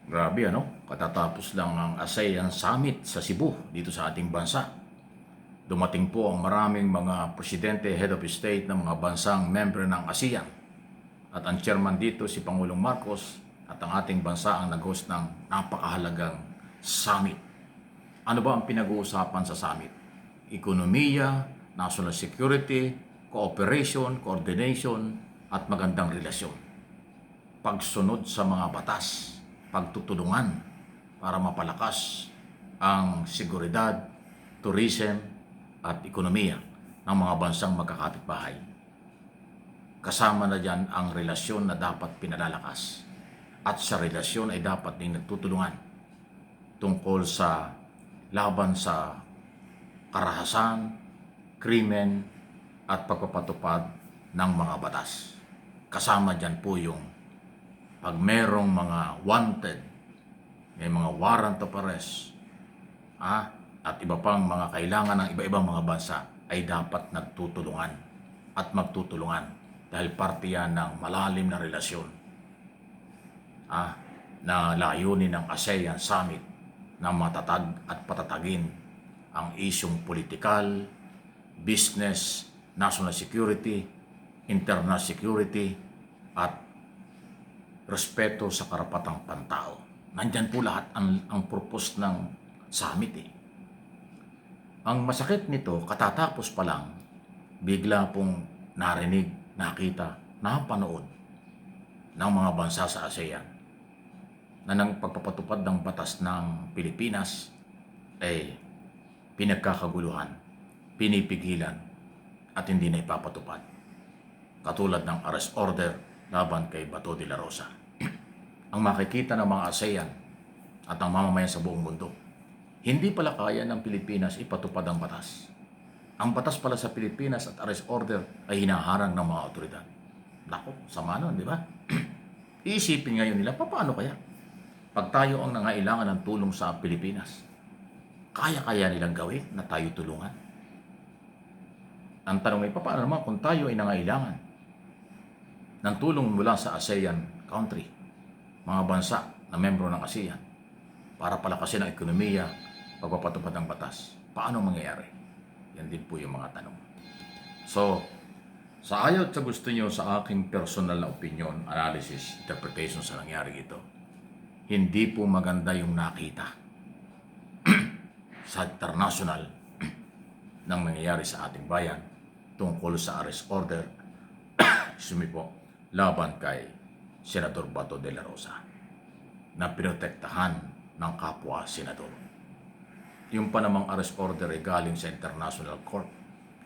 Grabe ano, katatapos lang ang ASEAN Summit sa Cebu dito sa ating bansa. Dumating po ang maraming mga presidente, head of state ng mga bansang member ng ASEAN. At ang chairman dito si Pangulong Marcos at ang ating bansa ang nag-host ng napakahalagang summit. Ano ba ang pinag-uusapan sa summit? Ekonomiya, national security, cooperation, coordination, at magandang relasyon. Pagsunod sa mga batas, pagtutulungan para mapalakas ang seguridad, tourism at ekonomiya ng mga bansang magkakapitbahay. Kasama na dyan ang relasyon na dapat pinalalakas at sa relasyon ay dapat din nagtutulungan tungkol sa laban sa karahasan, krimen at pagpapatupad ng mga batas. Kasama dyan po yung pag merong mga wanted, may mga warrant of arrest, at iba pang mga kailangan ng iba-ibang mga bansa ay dapat nagtutulungan at magtutulungan dahil parte yan ng malalim na relasyon na layunin ng ASEAN Summit na matatag at patatagin ang isyong politikal, business, national security, internal security, at respeto sa karapatang pantao. Nandyan po lahat ang purpose ng summit eh. Ang masakit nito, katatapos pa lang, bigla pong narinig, nakita, napanood ng mga bansa sa ASEAN na ng pagpapatupad ng batas ng Pilipinas ay pinagkakaguluhan, pinipigilan at hindi na ipapatupad. Katulad ng arrest order laban kay Bato de la Rosa. Ang makikita ng mga ASEAN at ang mamamayan sa buong mundo, hindi pala kaya ng Pilipinas ipatupad ang batas. Ang batas pala sa Pilipinas at arrest order ay hinaharang ng mga otoridad. Nako, sama nun, di ba? Iisipin ngayon nila, paano kaya? Pag tayo ang nangailangan ng tulong sa Pilipinas, kaya-kaya nilang gawin na tayo tulungan? Ang tanong ay, paano naman kung tayo ay nangailangan ng tulong mula sa ASEAN country, mga bansa na membro ng ASEAN, para palakasin ang ekonomiya, pagpapatupad ng batas? Paano mangyayari? Yan din po yung mga tanong. So, sa ayaw at sa gusto nyo sa aking personal na opinion, analysis, interpretation sa nangyari ito, hindi po maganda yung nakita sa international ng nangyayari sa ating bayan tungkol sa arrest order laban kay Senador Bato de la Rosa na pinotektahan ng kapwa senador. Yung pa namang arrest order ay galing sa international court.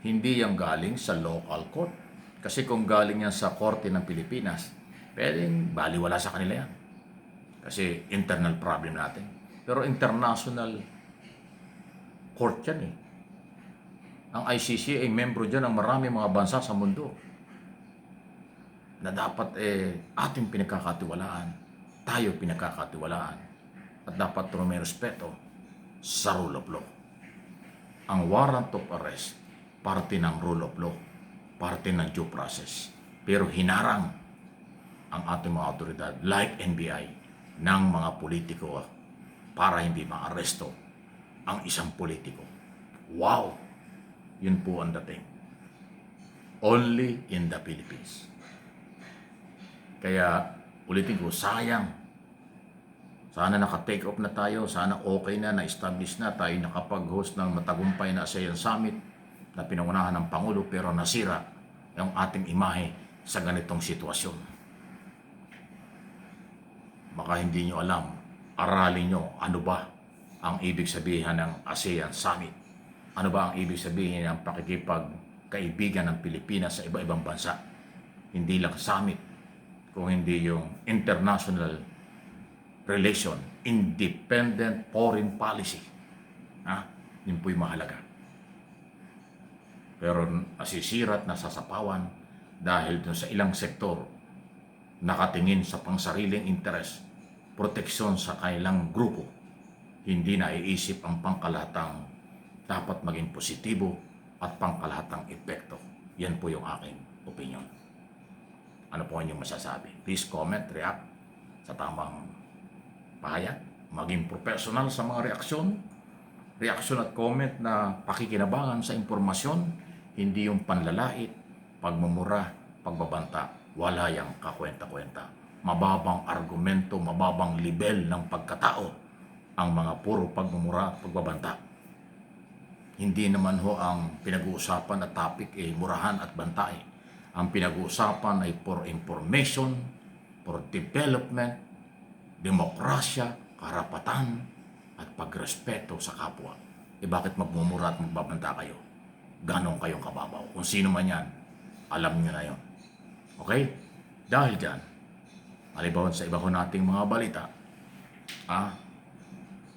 Hindi yung galing sa local court. Kasi kung galing yan sa korte ng Pilipinas, pwedeng baliwala sa kanila yan. Kasi internal problem natin. Pero international court yan eh. Ang ICC ay membro dyan ng marami mga bansa sa mundo na dapat ating pinagkakatiwalaan, tayo pinagkakatiwalaan, at dapat may respeto sa rule of law. Ang warrant of arrest, parte ng rule of law, parte ng due process. Pero hinarang ang ating mga otoridad, like NBI, ng mga politiko para hindi maaresto ang isang politiko. Wow! Yun po ang dating. Only in the Philippines. Kaya ulitin ko, sayang. Sana naka-take off na tayo, sana okay na-establish na tayo nakapag-host ng matagumpay na ASEAN Summit na pinangunahan ng Pangulo, pero nasira yung ating imahe sa ganitong sitwasyon. Baka hindi nyo alam, aralin nyo ano ba ang ibig sabihin ng ASEAN Summit. Ano ba ang ibig sabihin ng pakikipagkaibigan ng Pilipinas sa iba-ibang bansa. Hindi lang summit, kung hindi yung international relation, independent foreign policy. Yun po yung mahalaga. Pero nasisira at nasasapawan dahil dun sa ilang sektor nakatingin sa pangsariling interes, proteksyon sa kanilang grupo, hindi na iisip ang pangkalahatang dapat maging positibo at pangkalahatang epekto. Yan po yung aking opinion. Ano po ang inyong masasabi? Please comment, react sa tamang pahayag, maging professional sa mga reaksyon at comment na pakikinabangan sa impormasyon, hindi yung panlalait, pagmumura, pagbabanta, wala yang kakwenta-kwenta. Mababang argumento, mababang level ng pagkatao ang mga puro pagmumura at pagbabanta. Hindi naman ho ang pinag-uusapan na topic murahan at banta. Ang pinag-uusapan ay for information, for development, demokrasya, karapatan, at pagrespeto sa kapwa. Bakit magmumura at magbabanta kayo? Ganon kayong kababaw. Kung sino man yan, alam nyo na yon. Okay? Dahil dyan, malibawan sa iba ko nating mga balita,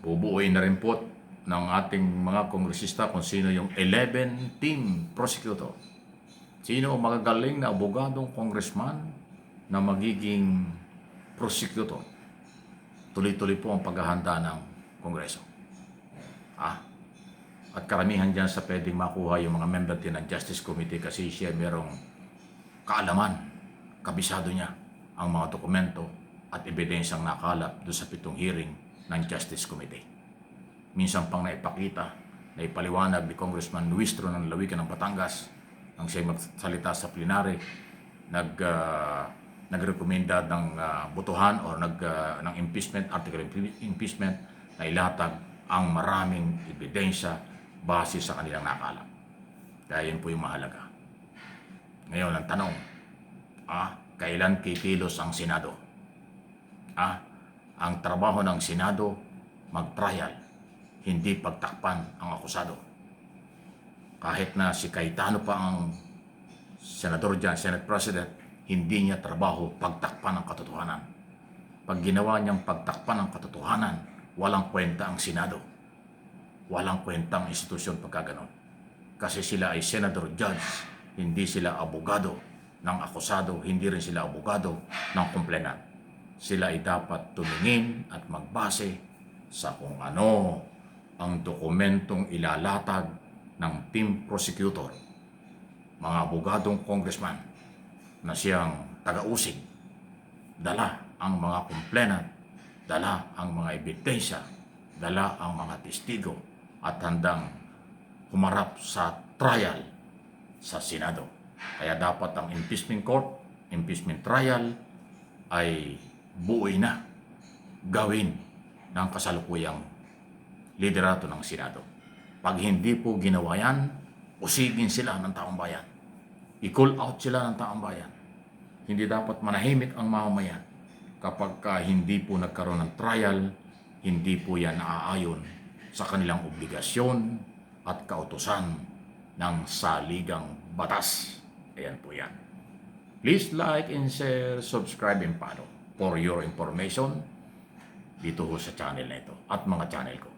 bubuuin na rin po ng ating mga kongresista kung sino yung 11 team prosecutor. Sino ang magagaling na abogadong congressman na magiging prosecutor. Tuloy-tuloy po ang paghahanda ng kongreso. At karamihan dyan sa pwedeng makuha yung mga member din ng Justice Committee kasi siya merong kaalaman, kabisado niya ang mga dokumento at ebidensyang nakalap doon sa 7 hearing ng Justice Committee. Minsan pang naipakita, naipaliwanag ni Congressman Luistro ng Lawigan ng Batangas nang siya magsalita sa plenary, nagrekomenda ng botohan o ng impeachment, article impeachment na ilatag ang maraming ebidensya base sa kanilang nakalap. Kaya yun po yung mahalaga. Ngayon ang tanong, kailan kikilos ang Senado? Ang trabaho ng Senado, mag-trial, hindi pagtakpan ang akusado. Kahit na si Cayetano pa ang senador dyan, Senate President, hindi niya trabaho pagtakpan ang katotohanan. Pag ginawa niyang pagtakpan ang katotohanan, walang kwenta ang Senado. Walang kwenta ang institusyon pagkaganon. Kasi sila ay senador judge, hindi sila abogado ng akusado, hindi rin sila abogado ng complainant. Sila ay dapat tumingin at magbase sa kung ano ang dokumentong ilalatag ng team prosecutor, mga abogadong congressman na siyang taga-usig, dala ang mga complainant, dala ang mga ebidensya, dala ang mga testigo at handang humarap sa trial sa Senado. Kaya dapat ang impeachment court, impeachment trial ay buuin na gawin ng kasalukuyang liderato ng Senado. Pag hindi po ginawa yan, usigin sila ng taong bayan. I-call out sila ng taong bayan. Hindi dapat manahimik ang mamamayan kapag hindi po nagkaroon ng trial, hindi po yan naaayon sa kanilang obligasyon at kautusan ng saligang batas. Ayan po yan. Please like and share, subscribe and follow for your information dito ho sa channel na ito at mga channel ko.